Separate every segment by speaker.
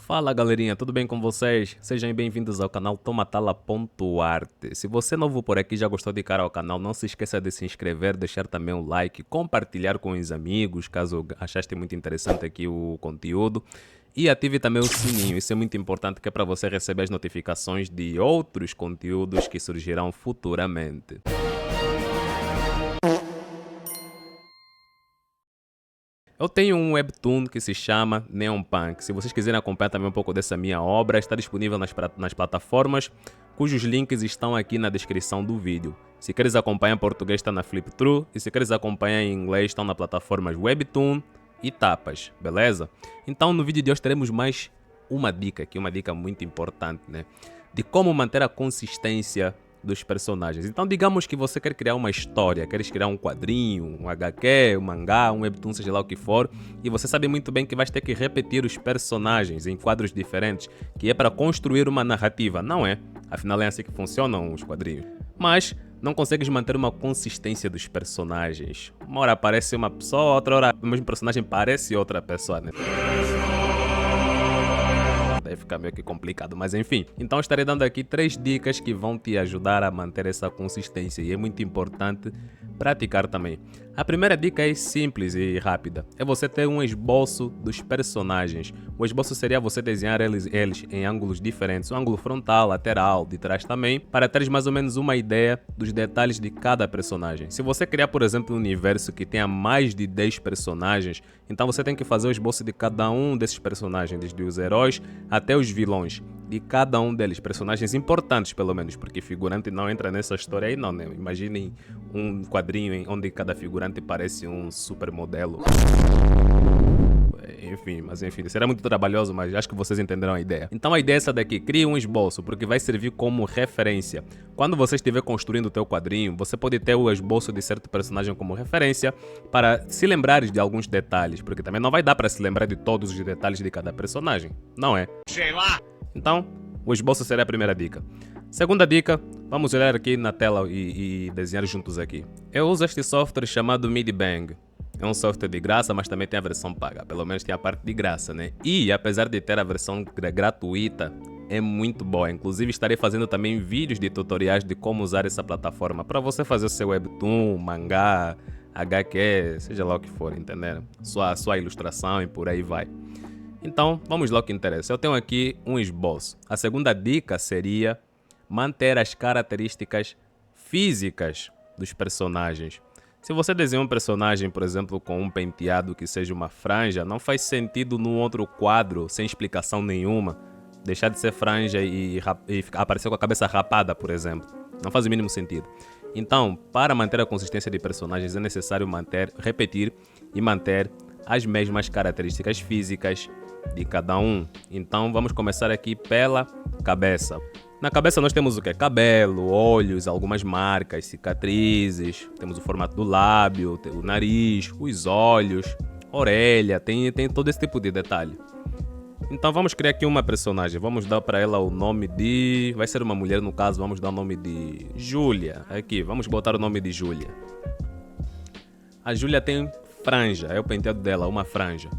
Speaker 1: Fala galerinha, tudo bem com vocês? Sejam bem-vindos ao canal Tomatala.arte. Se você é novo por aqui e já gostou de cara ao canal, não se esqueça de se inscrever, deixar também um like, compartilhar com os amigos, caso achaste muito interessante aqui o conteúdo. E ative também o sininho, isso é muito importante, que é para você receber as notificações de outros conteúdos que surgirão futuramente. Eu tenho um webtoon que se chama Neon Punk. Se vocês quiserem acompanhar também um pouco dessa minha obra, está disponível nas plataformas, cujos links estão aqui na descrição do vídeo. Se queres acompanhar em português, está na Flipthrough, e se queres acompanhar em inglês, estão nas plataformas Webtoon e Tapas, beleza? Então no vídeo de hoje teremos mais uma dica aqui, uma dica muito importante, né? De como manter a consistência dos personagens. Então digamos que você quer criar uma história, queres criar um quadrinho, um HQ, um mangá, um webtoon, seja lá o que for, e você sabe muito bem que vais ter que repetir os personagens em quadros diferentes, que é para construir uma narrativa, não é? Afinal é assim que funcionam os quadrinhos. Mas não consegues manter uma consistência dos personagens. Uma hora aparece uma pessoa, outra hora o mesmo personagem parece outra pessoa, né? Daí fica meio que complicado, mas enfim. Então estarei dando aqui 3 dicas que vão te ajudar a manter essa consistência e é muito importante praticar também. A primeira dica é simples e rápida, é você ter um esboço dos personagens. O esboço seria você desenhar eles em ângulos diferentes, um ângulo frontal, lateral, de trás também, para teres mais ou menos uma ideia dos detalhes de cada personagem. Se você criar, por exemplo, um universo que tenha mais de 10 personagens, então você tem que fazer o esboço de cada um desses personagens, desde os heróis até os vilões, de cada um deles, personagens importantes pelo menos, porque figurante não entra nessa história aí não, né? Imaginem um quadrinho onde cada figurante parece um supermodelo. Enfim, será muito trabalhoso, mas acho que vocês entenderam a ideia. Então a ideia é essa daqui, crie um esboço, porque vai servir como referência. Quando você estiver construindo o teu quadrinho, você pode ter o esboço de certo personagem como referência para se lembrar de alguns detalhes, porque também não vai dar para se lembrar de todos os detalhes de cada personagem, não é? Sei lá! Então, o esboço será a primeira dica. Segunda dica, vamos olhar aqui na tela e desenhar juntos aqui. Eu uso este software chamado Midibang. É um software de graça, mas também tem a versão paga. Pelo menos tem a parte de graça, né? E apesar de ter a versão gratuita, é muito boa. Inclusive estarei fazendo também vídeos de tutoriais de como usar essa plataforma para você fazer o seu webtoon, mangá, HQ, seja lá o que for, entenderam? Sua ilustração e por aí vai. Então, vamos lá ao que interessa. Eu tenho aqui um esboço. A segunda dica seria manter as características físicas dos personagens. Se você desenha um personagem, por exemplo, com um penteado que seja uma franja, não faz sentido num outro quadro, sem explicação nenhuma, deixar de ser franja e aparecer com a cabeça rapada, por exemplo. Não faz o mínimo sentido. Então, para manter a consistência de personagens, é necessário repetir e manter as mesmas características físicas de cada um. Então, vamos começar aqui pela cabeça. Na cabeça nós temos o que? Cabelo, olhos, algumas marcas, cicatrizes, temos o formato do lábio, o nariz, os olhos, orelha, tem todo esse tipo de detalhe. Então vamos criar aqui uma personagem, vamos dar para ela o nome de... vai ser uma mulher no caso, vamos dar o nome de Júlia. Aqui, vamos botar o nome de Júlia. A Júlia tem franja, é o penteado dela, uma franja.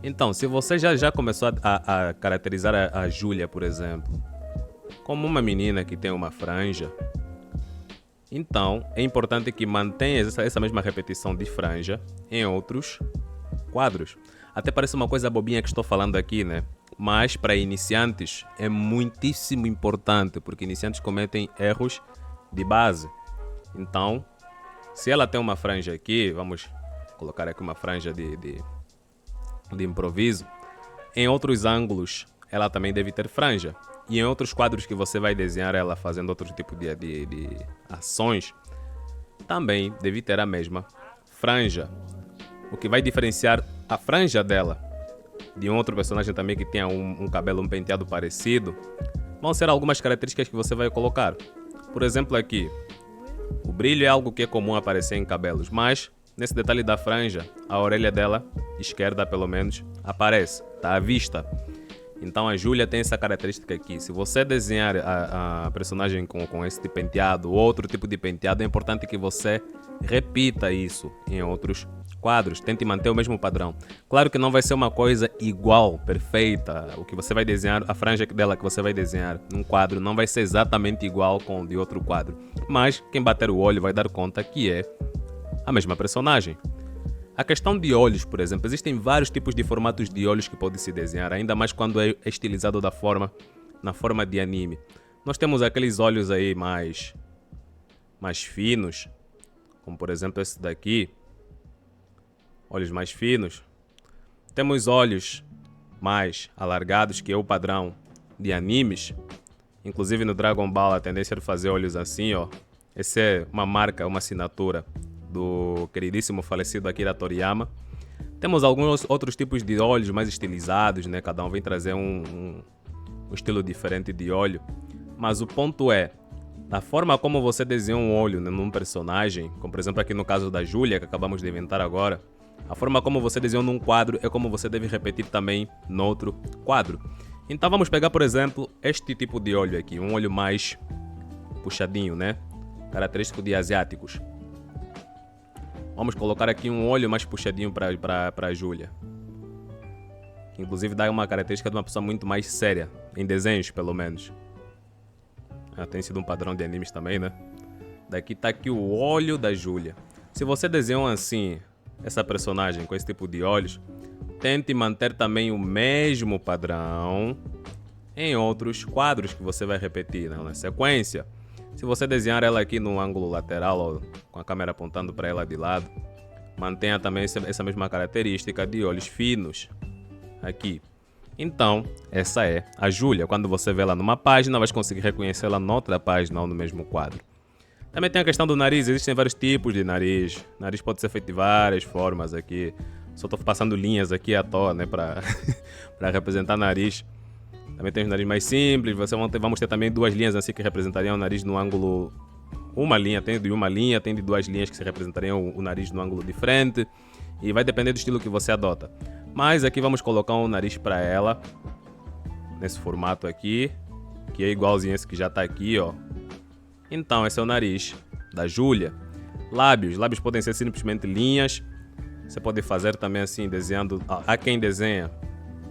Speaker 1: Então, se você já começou a caracterizar a Júlia, por exemplo, como uma menina que tem uma franja, então é importante que mantenha essa mesma repetição de franja em outros quadros. Até parece uma coisa bobinha que estou falando aqui, né? Mas para iniciantes é muitíssimo importante, porque iniciantes cometem erros de base. Então, se ela tem uma franja aqui, vamos colocar aqui uma franja de improviso, em outros ângulos ela também deve ter franja. E em outros quadros que você vai desenhar ela fazendo outro tipo de ações, também deve ter a mesma franja. O que vai diferenciar a franja dela de um outro personagem também que tenha um cabelo, um penteado parecido, vão ser algumas características que você vai colocar. Por exemplo aqui, o brilho é algo que é comum aparecer em cabelos, mas nesse detalhe da franja, a orelha dela, esquerda pelo menos, aparece, está à vista. Então a Júlia tem essa característica aqui. Se você desenhar a personagem com esse penteado ou outro tipo de penteado, é importante que você repita isso em outros quadros, tente manter o mesmo padrão. Claro que não vai ser uma coisa igual, perfeita. O que você vai desenhar, a franja dela que você vai desenhar num quadro não vai ser exatamente igual com o de outro quadro. Mas quem bater o olho vai dar conta que é a mesma personagem. A questão de olhos, por exemplo, existem vários tipos de formatos de olhos que pode se desenhar, ainda mais quando é estilizado na forma de anime. Nós temos aqueles olhos aí mais finos, como por exemplo esse daqui, olhos mais finos. Temos olhos mais alargados, que é o padrão de animes. Inclusive no Dragon Ball a tendência de fazer olhos assim, ó. Essa é uma marca, uma assinatura do queridíssimo falecido Akira Toriyama. Temos alguns outros tipos de olhos mais estilizados, né? Cada um vem trazer um estilo diferente de olho. Mas o ponto é, da forma como você desenha um olho, né, num personagem, como por exemplo aqui no caso da Júlia, que acabamos de inventar agora, a forma como você desenha num quadro é como você deve repetir também no outro quadro. Então vamos pegar, por exemplo, este tipo de olho aqui, um olho mais puxadinho, né? Característico de asiáticos. Vamos colocar aqui um olho mais puxadinho para a Júlia. Que inclusive dá uma característica de uma pessoa muito mais séria, em desenhos pelo menos. Tem sido um padrão de animes também, né? Daqui tá aqui o olho da Júlia. Se você desenhou assim, essa personagem com esse tipo de olhos, tente manter também o mesmo padrão em outros quadros que você vai repetir, né, na sequência. Se você desenhar ela aqui no ângulo lateral, ou com a câmera apontando para ela de lado, mantenha também essa mesma característica de olhos finos aqui. Então, essa é a Júlia. Quando você vê ela numa página, vai conseguir reconhecê-la noutra página ou no mesmo quadro. Também tem a questão do nariz. Existem vários tipos de nariz. O nariz pode ser feito de várias formas aqui. Só estou passando linhas aqui à toa, né, para representar nariz. Também tem os nariz mais simples. Vamos ter também duas linhas assim que representariam o nariz no ângulo... Uma linha, tem de uma linha, tem de duas linhas que se representariam o nariz no ângulo de frente. E vai depender do estilo que você adota. Mas aqui vamos colocar um nariz para ela. Nesse formato aqui. Que é igualzinho esse que já está aqui, ó. Então, esse é o nariz da Júlia. Lábios. Lábios podem ser simplesmente linhas. Você pode fazer também assim, desenhando... Há quem desenha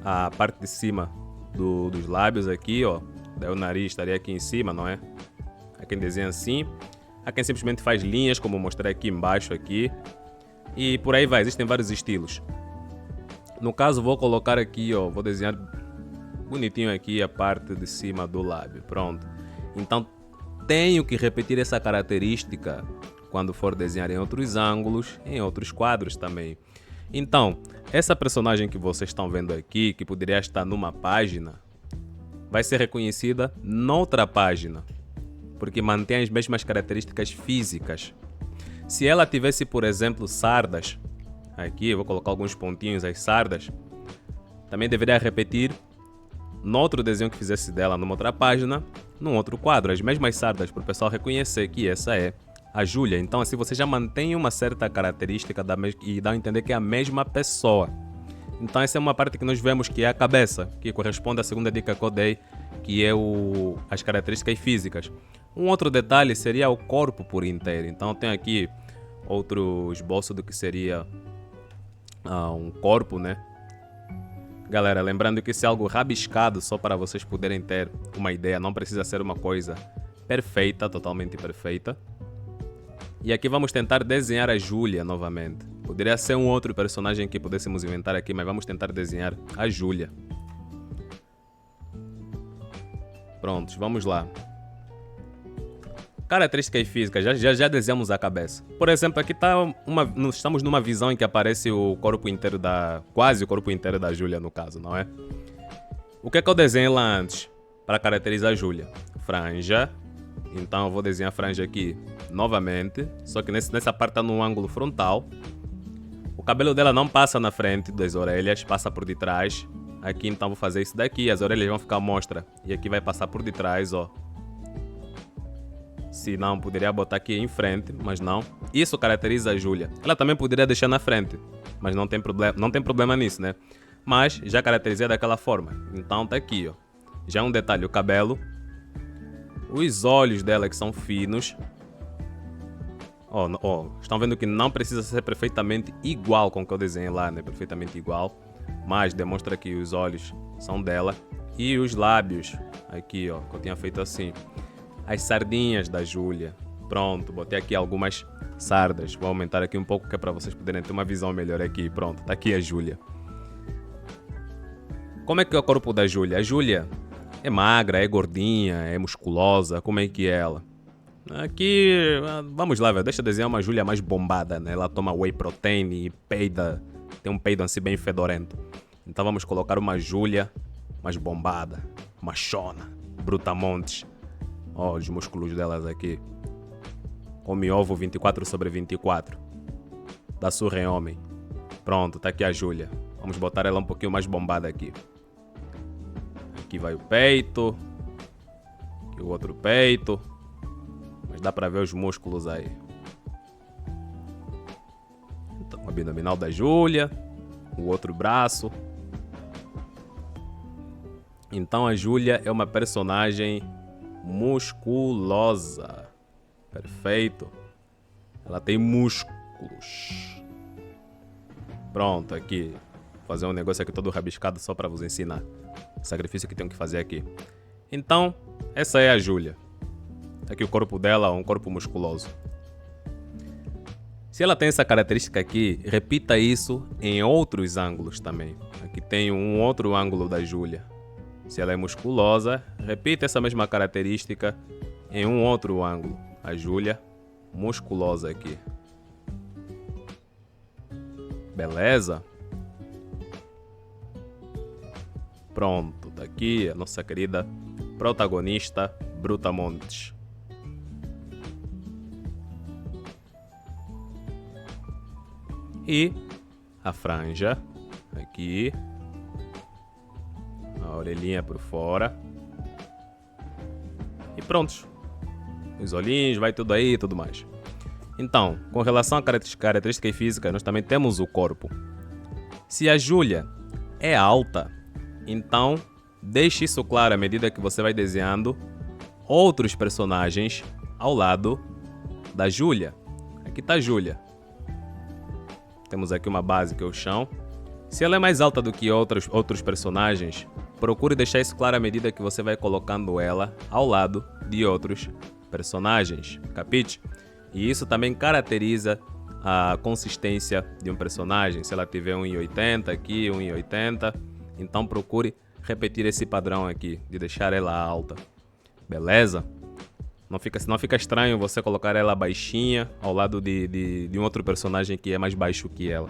Speaker 1: a parte de cima dos lábios aqui, ó. Daí o nariz estaria aqui em cima, não é? Há quem desenha assim. Há quem simplesmente faz linhas, como eu mostrei aqui embaixo aqui. E por aí vai, existem vários estilos. No caso, vou colocar aqui, ó. Vou desenhar bonitinho aqui a parte de cima do lábio. Pronto. Então, tenho que repetir essa característica quando for desenhar em outros ângulos, em outros quadros também. Então, essa personagem que vocês estão vendo aqui, que poderia estar numa página, vai ser reconhecida noutra página, porque mantém as mesmas características físicas. Se ela tivesse, por exemplo, sardas, aqui eu vou colocar alguns pontinhos, as sardas, também deveria repetir no outro desenho que fizesse dela numa outra página, num outro quadro, as mesmas sardas, para o pessoal reconhecer que essa é a Júlia. Então assim você já mantém uma certa característica e dá a entender que é a mesma pessoa. Então essa é uma parte que nós vemos que é a cabeça, que corresponde à segunda dica que eu dei, que é as características físicas. Um outro detalhe seria o corpo por inteiro. Então tem aqui outro esboço do que seria um corpo, né? Galera, lembrando que isso é algo rabiscado só para vocês poderem ter uma ideia. Não precisa ser uma coisa perfeita, totalmente perfeita. E aqui vamos tentar desenhar a Júlia novamente. Poderia ser um outro personagem que pudéssemos inventar aqui, mas vamos tentar desenhar a Júlia. Prontos, vamos lá. Características físicas, já desenhamos a cabeça. Por exemplo, aqui estamos numa visão em que aparece o corpo inteiro quase o corpo inteiro da Júlia, no caso, não é? O que é que eu desenhei lá antes para caracterizar a Júlia? Franja. Então eu vou desenhar a franja aqui novamente, só que nessa parte está no ângulo frontal. O cabelo dela não passa na frente das orelhas, passa por detrás. Aqui então vou fazer isso daqui, as orelhas vão ficar à mostra. E aqui vai passar por detrás, ó. Se não, poderia botar aqui em frente, mas não. Isso caracteriza a Júlia. Ela também poderia deixar na frente, mas não tem problema nisso, né? Mas já caracterizei daquela forma. Então tá aqui, ó. Já um detalhe, o cabelo. Os olhos dela que são finos. Estão vendo que não precisa ser perfeitamente igual com o que eu desenhei lá, né? Perfeitamente igual. Mas demonstra que os olhos são dela. E os lábios, aqui, ó, que eu tinha feito assim. As sardinhas da Júlia. Pronto, botei aqui algumas sardas. Vou aumentar aqui um pouco que é para vocês poderem ter uma visão melhor aqui. Pronto, tá aqui a Júlia. Como é que é o corpo da Júlia? A Júlia é magra, é gordinha, é musculosa. Como é que é ela? Aqui, vamos lá, velho. Deixa eu desenhar uma Júlia mais bombada, né? Ela toma whey protein e peida. Tem um peido assim bem fedorento. Então vamos colocar uma Júlia mais bombada, machona, brutamontes. Ó, os músculos delas aqui. Come ovo 24/24. Dá surra em homem. Pronto, tá aqui a Júlia. Vamos botar ela um pouquinho mais bombada aqui. Aqui vai o peito. Aqui o outro peito. Mas dá pra ver os músculos aí. Então, o abdominal da Júlia. O outro braço. Então a Júlia é uma personagem musculosa. Perfeito. Ela tem músculos. Pronto, aqui. Vou fazer um negócio aqui todo rabiscado só pra vos ensinar. O sacrifício que tenho que fazer aqui. Então, essa é a Júlia. Aqui o corpo dela, um corpo musculoso. Se ela tem essa característica aqui, repita isso em outros ângulos também. Aqui tem um outro ângulo da Júlia. Se ela é musculosa, repita essa mesma característica em um outro ângulo. A Júlia musculosa aqui. Beleza? Pronto, tá aqui a nossa querida protagonista Brutamontes. E a franja aqui. A orelhinha por fora. E prontos. Os olhinhos, vai tudo aí e tudo mais. Então, com relação à característica física, nós também temos o corpo. Se a Júlia é alta, então deixe isso claro à medida que você vai desenhando outros personagens ao lado da Júlia. Aqui está a Júlia. Temos aqui uma base que é o chão. Se ela é mais alta do que outros personagens, procure deixar isso claro à medida que você vai colocando ela ao lado de outros personagens, capite? E isso também caracteriza a consistência de um personagem. Se ela tiver 1,80 aqui, 1,80, então procure repetir esse padrão aqui, de deixar ela alta. Beleza? Não fica estranho você colocar ela baixinha ao lado de um outro personagem que é mais baixo que ela.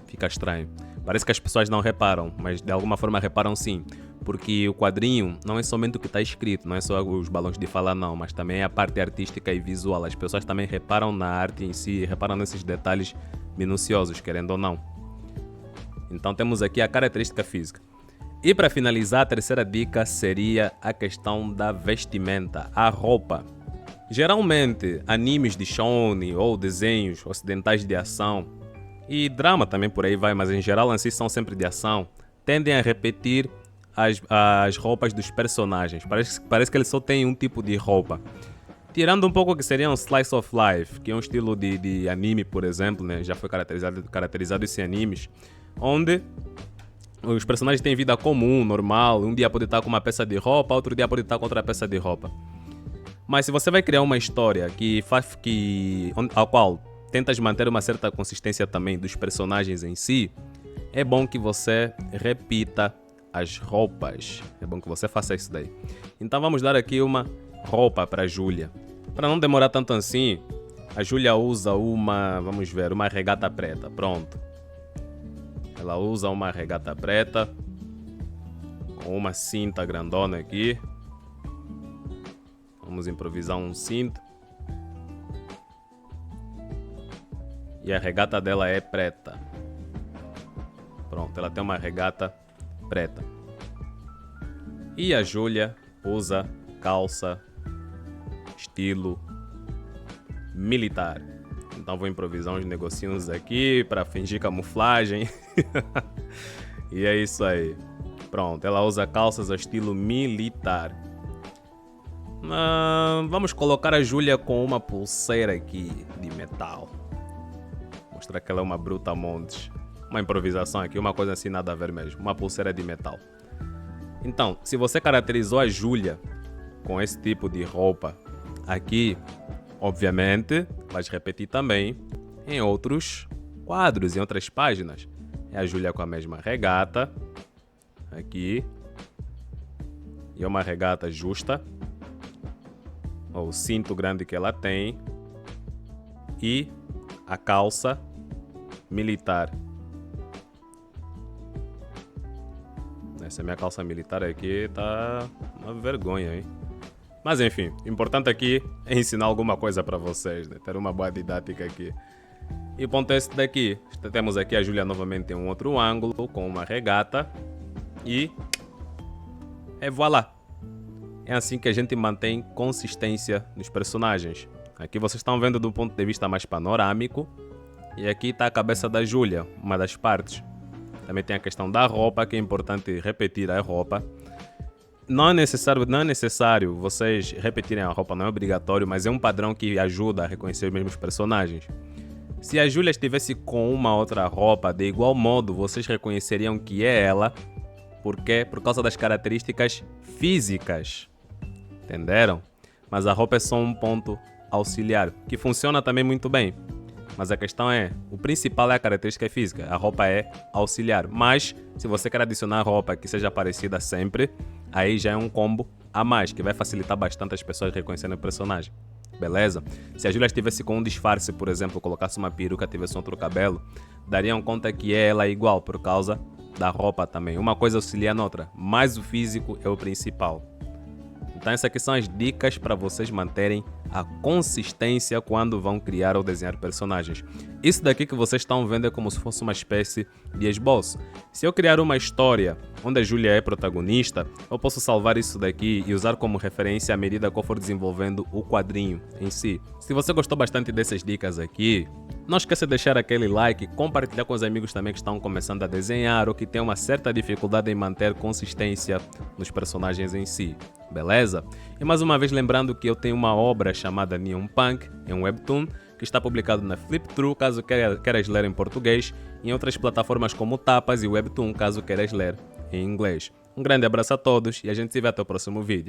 Speaker 1: Fica estranho. Parece que as pessoas não reparam, mas de alguma forma reparam sim. Porque o quadrinho não é somente o que está escrito, não é só os balões de fala não, mas também a parte artística e visual. As pessoas também reparam na arte em si, reparam nesses detalhes minuciosos, querendo ou não. Então temos aqui a característica física. E para finalizar, a terceira dica seria a questão da vestimenta, a roupa. Geralmente, animes de shonen ou desenhos ocidentais de ação, e drama também por aí vai, mas em geral em si são sempre de ação, tendem a repetir as roupas dos personagens. Parece que eles só têm um tipo de roupa. Tirando um pouco que seria um slice of life, que é um estilo de anime, por exemplo, né? Já foi caracterizado esse animes, onde os personagens têm vida comum, normal. Um dia pode estar com uma peça de roupa, outro dia pode estar com outra peça de roupa. Mas se você vai criar uma história ao qual tentas manter uma certa consistência também dos personagens em si, é bom que você repita as roupas. É bom que você faça isso daí. Então vamos dar aqui uma roupa para a Júlia. Para não demorar tanto assim, a Júlia usa uma regata preta. Pronto. Ela usa uma regata preta com uma cinta grandona aqui. Vamos improvisar um cinto. E a regata dela é preta. Pronto, ela tem uma regata preta. E a Júlia usa calça estilo militar. Então vou improvisar uns negocinhos aqui para fingir camuflagem. E é isso aí. Pronto, ela usa calças ao estilo militar. Vamos colocar a Júlia com uma pulseira aqui de metal. Mostrar que ela é uma brutamontes. Uma improvisação aqui, uma coisa assim nada a ver mesmo. Uma pulseira de metal. Então, se você caracterizou a Júlia com esse tipo de roupa aqui, obviamente, vais repetir também em outros quadros, em outras páginas. É a Júlia com a mesma regata. Aqui. E é uma regata justa. O cinto grande que ela tem. E a calça militar. Essa minha calça militar aqui tá uma vergonha, hein? Mas enfim, o importante aqui é ensinar alguma coisa para vocês, né? Ter uma boa didática aqui. E o ponto é esse daqui. Temos aqui a Júlia novamente em um outro ângulo, com uma regata. E voilà. É assim que a gente mantém consistência nos personagens. Aqui vocês estão vendo do ponto de vista mais panorâmico. E aqui está a cabeça da Júlia, uma das partes. Também tem a questão da roupa, que é importante repetir a roupa. Não é necessário vocês repetirem a roupa, não é obrigatório, mas é um padrão que ajuda a reconhecer os mesmos personagens. Se a Júlia estivesse com uma outra roupa, de igual modo, vocês reconheceriam que é ela. Por quê? Por causa das características físicas. Entenderam? Mas a roupa é só um ponto auxiliar, que funciona também muito bem. Mas a questão é, o principal é a característica física, a roupa é auxiliar. Mas, se você quer adicionar roupa que seja parecida sempre, aí já é um combo a mais, que vai facilitar bastante as pessoas reconhecerem o personagem. Beleza? Se a Júlia estivesse com um disfarce, por exemplo, colocasse uma peruca, tivesse outro cabelo, dariam conta que é ela igual, por causa da roupa também. Uma coisa auxilia na outra, mas o físico é o principal. Então essas aqui são as dicas para vocês manterem a consistência quando vão criar ou desenhar personagens. Isso daqui que vocês estão vendo é como se fosse uma espécie de esboço. Se eu criar uma história onde a Júlia é protagonista, eu posso salvar isso daqui e usar como referência à medida que eu for desenvolvendo o quadrinho em si. Se você gostou bastante dessas dicas aqui, não esqueça de deixar aquele like, compartilhar com os amigos também que estão começando a desenhar ou que têm uma certa dificuldade em manter consistência nos personagens em si. Beleza? E mais uma vez lembrando que eu tenho uma obra chamada Neon Punk, é um webtoon, que está publicado na Flipthrough, caso queiras ler em português, e em outras plataformas como Tapas e Webtoon, caso queiras ler em inglês. Um grande abraço a todos e a gente se vê até o próximo vídeo.